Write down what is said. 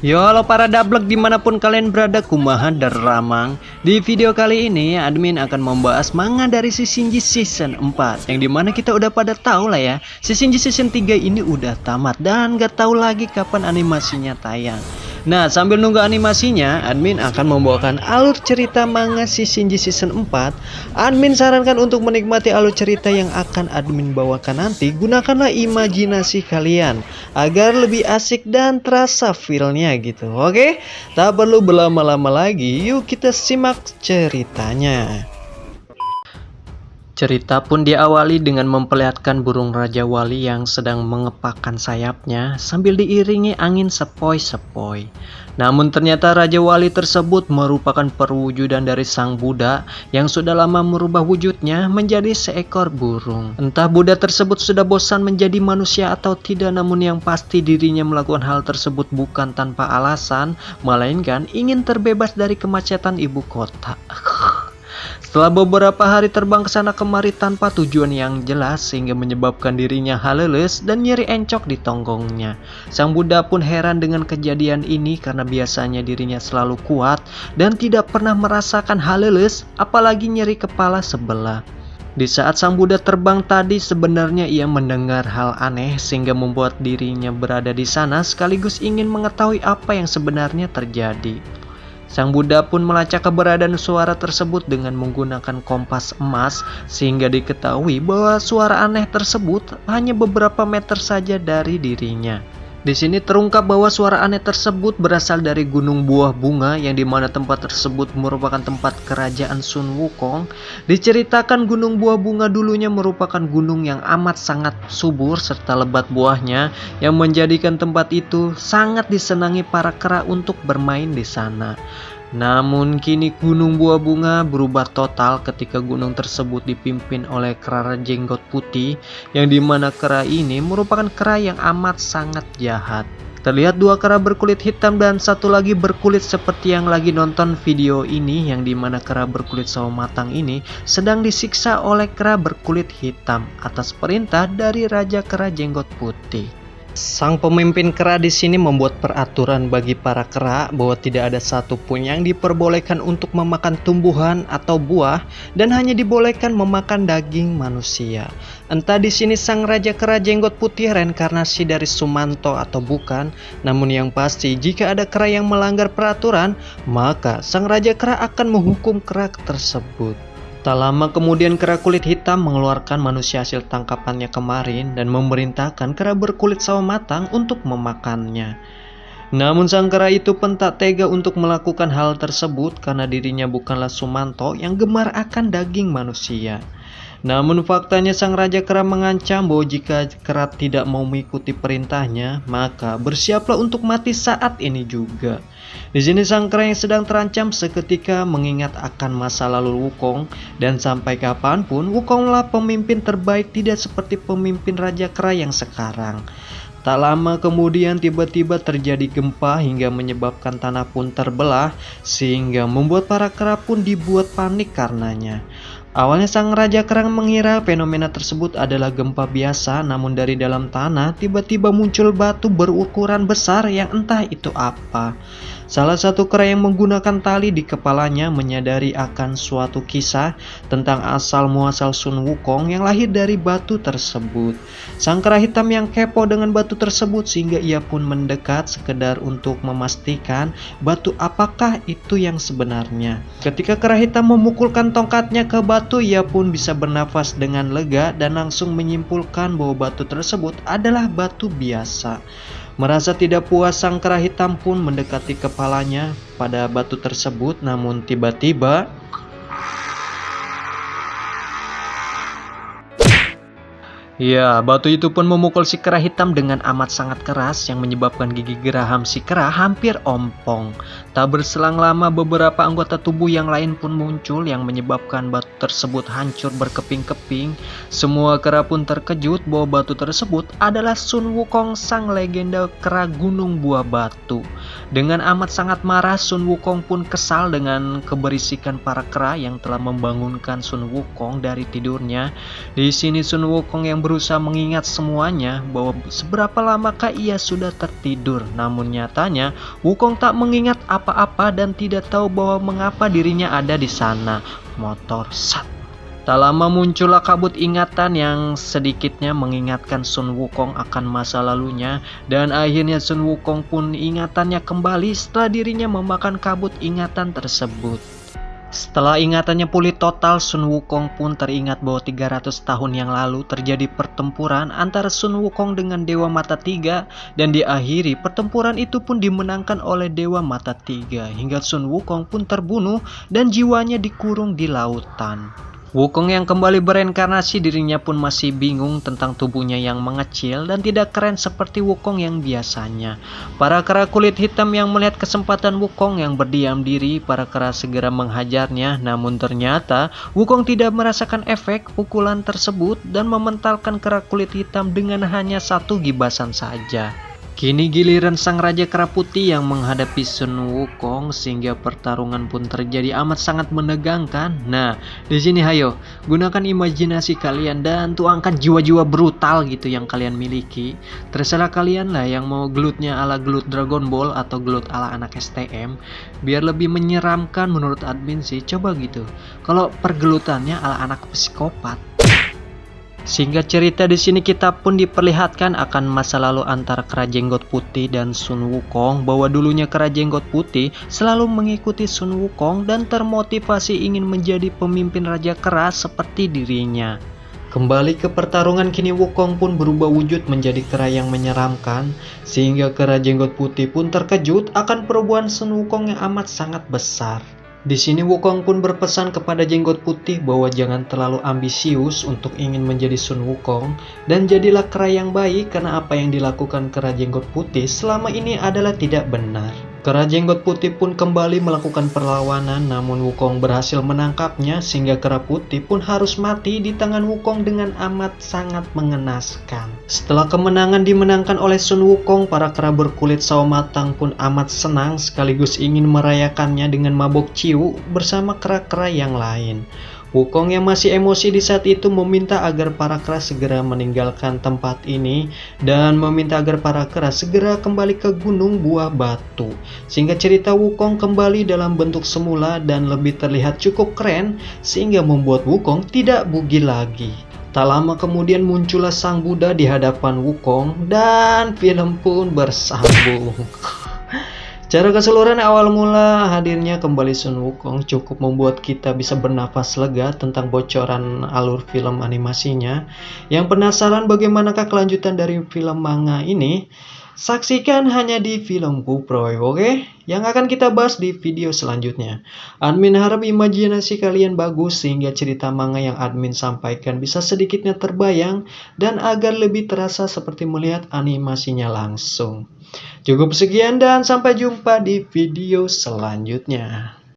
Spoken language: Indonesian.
Yo, halo para dablek dimanapun kalian berada, kumaha dan ramang. Di video kali ini admin akan membahas manga dari si Shinji season 4, yang dimana kita udah pada tahu lah ya, si Shinji season 3 ini udah tamat dan gak tahu lagi kapan animasinya tayang. Nah, sambil nunggu animasinya, admin akan membawakan alur cerita manga si Shinji season 4. Admin sarankan untuk menikmati alur cerita yang akan admin bawakan nanti, gunakanlah imajinasi kalian agar lebih asik dan terasa feel-nya gitu. Oke, tak perlu berlama-lama lagi, yuk kita simak ceritanya. Cerita pun diawali dengan memperlihatkan burung Raja Wali yang sedang mengepakkan sayapnya sambil diiringi angin sepoi-sepoi. Namun ternyata Raja Wali tersebut merupakan perwujudan dari Sang Buddha yang sudah lama merubah wujudnya menjadi seekor burung. Entah Buddha tersebut sudah bosan menjadi manusia atau tidak, namun yang pasti dirinya melakukan hal tersebut bukan tanpa alasan, melainkan ingin terbebas dari kemacetan ibu kota. Setelah beberapa hari terbang ke sana kemari tanpa tujuan yang jelas sehingga menyebabkan dirinya haleles dan nyeri encok di tonggongnya. Sang Buddha pun heran dengan kejadian ini karena biasanya dirinya selalu kuat dan tidak pernah merasakan haleles, apalagi nyeri kepala sebelah. Di saat Sang Buddha terbang tadi, sebenarnya ia mendengar hal aneh sehingga membuat dirinya berada di sana sekaligus ingin mengetahui apa yang sebenarnya terjadi. Sang Buddha pun melacak keberadaan suara tersebut dengan menggunakan kompas emas sehingga diketahui bahwa suara aneh tersebut hanya beberapa meter saja dari dirinya. Di sini terungkap bahwa suara aneh tersebut berasal dari Gunung Buah Bunga, yang dimana tempat tersebut merupakan tempat kerajaan Sun Wukong. Diceritakan Gunung Buah Bunga dulunya merupakan gunung yang amat sangat subur serta lebat buahnya, yang menjadikan tempat itu sangat disenangi para kera untuk bermain di sana. Namun kini Gunung Buah Bunga berubah total ketika gunung tersebut dipimpin oleh kera jenggot putih, yang dimana kera ini merupakan kera yang amat sangat jahat. Terlihat dua kera berkulit hitam dan satu lagi berkulit seperti yang lagi nonton video ini, yang dimana kera berkulit sawo matang ini sedang disiksa oleh kera berkulit hitam atas perintah dari Raja Kera Jenggot Putih. Sang pemimpin kera di sini membuat peraturan bagi para kera bahwa tidak ada satupun yang diperbolehkan untuk memakan tumbuhan atau buah dan hanya dibolehkan memakan daging manusia. Entah di sini Sang Raja Kera Jenggot Putih reinkarnasi dari Sumanto atau bukan, namun yang pasti jika ada kera yang melanggar peraturan, maka Sang Raja Kera akan menghukum kera tersebut. Tak lama kemudian kera kulit hitam mengeluarkan manusia hasil tangkapannya kemarin dan memerintahkan kera berkulit sawo matang untuk memakannya. Namun sang kera itu pun tak tega untuk melakukan hal tersebut karena dirinya bukanlah Sumanto yang gemar akan daging manusia. Namun faktanya sang Raja Kera mengancam bahwa jika kera tidak mau mengikuti perintahnya, maka bersiaplah untuk mati saat ini juga. Di sini sang kera yang sedang terancam seketika mengingat akan masa lalu Wukong, dan sampai kapanpun Wukonglah pemimpin terbaik, tidak seperti pemimpin Raja Kera yang sekarang. Tak lama kemudian tiba-tiba terjadi gempa hingga menyebabkan tanah pun terbelah sehingga membuat para kera pun dibuat panik karenanya. Awalnya sang Raja Kera mengira fenomena tersebut adalah gempa biasa, namun dari dalam tanah tiba-tiba muncul batu berukuran besar yang entah itu apa. Salah satu kera yang menggunakan tali di kepalanya menyadari akan suatu kisah tentang asal muasal Sun Wukong yang lahir dari batu tersebut. Sang kera hitam yang kepo dengan batu tersebut sehingga ia pun mendekat sekedar untuk memastikan batu apakah itu yang sebenarnya. Ketika kera hitam memukulkan tongkatnya ke batu, ia pun bisa bernafas dengan lega dan langsung menyimpulkan bahwa batu tersebut adalah batu biasa. Merasa tidak puas, sang kera hitam pun mendekati kepalanya pada batu tersebut, namun tiba-tiba ya, batu itu pun memukul si kera hitam dengan amat sangat keras yang menyebabkan gigi geraham si kera hampir ompong. Tak berselang lama beberapa anggota tubuh yang lain pun muncul yang menyebabkan batu tersebut hancur berkeping-keping. Semua kera pun terkejut bahwa batu tersebut adalah Sun Wukong, sang legenda kera Gunung Buah Batu. Dengan amat sangat marah, Sun Wukong pun kesal dengan keberisikan para kera yang telah membangunkan Sun Wukong dari tidurnya. Di sini Sun Wukong yang berusaha mengingat semuanya bahwa seberapa lamakah ia sudah tertidur. Namun nyatanya Wukong tak mengingat apa-apa dan tidak tahu bahwa mengapa dirinya ada di sana. Motor sat. Tak lama muncullah kabut ingatan yang sedikitnya mengingatkan Sun Wukong akan masa lalunya, dan akhirnya Sun Wukong pun ingatannya kembali setelah dirinya memakan kabut ingatan tersebut. Setelah ingatannya pulih total, Sun Wukong pun teringat bahwa 300 tahun yang lalu terjadi pertempuran antara Sun Wukong dengan Dewa Mata Tiga, dan diakhiri pertempuran itu pun dimenangkan oleh Dewa Mata Tiga hingga Sun Wukong pun terbunuh dan jiwanya dikurung di lautan. Wukong yang kembali bereinkarnasi, dirinya pun masih bingung tentang tubuhnya yang mengecil dan tidak keren seperti Wukong yang biasanya. Para kera kulit hitam yang melihat kesempatan Wukong yang berdiam diri, para kera segera menghajarnya. Namun ternyata Wukong tidak merasakan efek pukulan tersebut dan mementalkan kera kulit hitam dengan hanya satu gibasan saja. Kini giliran sang Raja Kera Putih yang menghadapi Sun Wukong sehingga pertarungan pun terjadi amat sangat menegangkan. Nah, di sini hayo, gunakan imajinasi kalian dan tuangkan jiwa-jiwa brutal gitu yang kalian miliki. Terserah kalian lah yang mau gelutnya ala gelut Dragon Ball atau gelut ala anak STM. Biar lebih menyeramkan menurut admin sih, coba gitu. Kalau pergelutannya ala anak psikopat. Sehingga cerita di sini kita pun diperlihatkan akan masa lalu antara Kera Jenggot Putih dan Sun Wukong, bahwa dulunya Kera Jenggot Putih selalu mengikuti Sun Wukong dan termotivasi ingin menjadi pemimpin Raja Kera seperti dirinya. Kembali ke pertarungan, kini Wukong pun berubah wujud menjadi kera yang menyeramkan, sehingga Kera Jenggot Putih pun terkejut akan perubahan Sun Wukong yang amat sangat besar. Di sini Wukong pun berpesan kepada Jenggot Putih bahwa jangan terlalu ambisius untuk ingin menjadi Sun Wukong, dan jadilah kera yang baik karena apa yang dilakukan Kera Jenggot Putih selama ini adalah tidak benar. Kera Jenggot Putih pun kembali melakukan perlawanan, namun Wukong berhasil menangkapnya sehingga Kera Putih pun harus mati di tangan Wukong dengan amat sangat mengenaskan. Setelah kemenangan dimenangkan oleh Sun Wukong, para kera berkulit sawo matang pun amat senang sekaligus ingin merayakannya dengan mabok ciu bersama kera-kera yang lain. Wukong yang masih emosi di saat itu meminta agar para kera segera meninggalkan tempat ini dan meminta agar para kera segera kembali ke Gunung Buah Batu, sehingga cerita Wukong kembali dalam bentuk semula dan lebih terlihat cukup keren sehingga membuat Wukong tidak bugil lagi. Tak lama kemudian muncullah Sang Buddha di hadapan Wukong dan film pun bersambung. Secara keseluruhan awal mula hadirnya kembali Sun Wukong cukup membuat kita bisa bernafas lega tentang bocoran alur film animasinya. Yang penasaran bagaimanakah kelanjutan dari film manga ini? Saksikan hanya di Film Kuproy, oke? Yang akan kita bahas di video selanjutnya. Admin harap imajinasi kalian bagus sehingga cerita manga yang admin sampaikan bisa sedikitnya terbayang dan agar lebih terasa seperti melihat animasinya langsung. Cukup sekian dan sampai jumpa di video selanjutnya.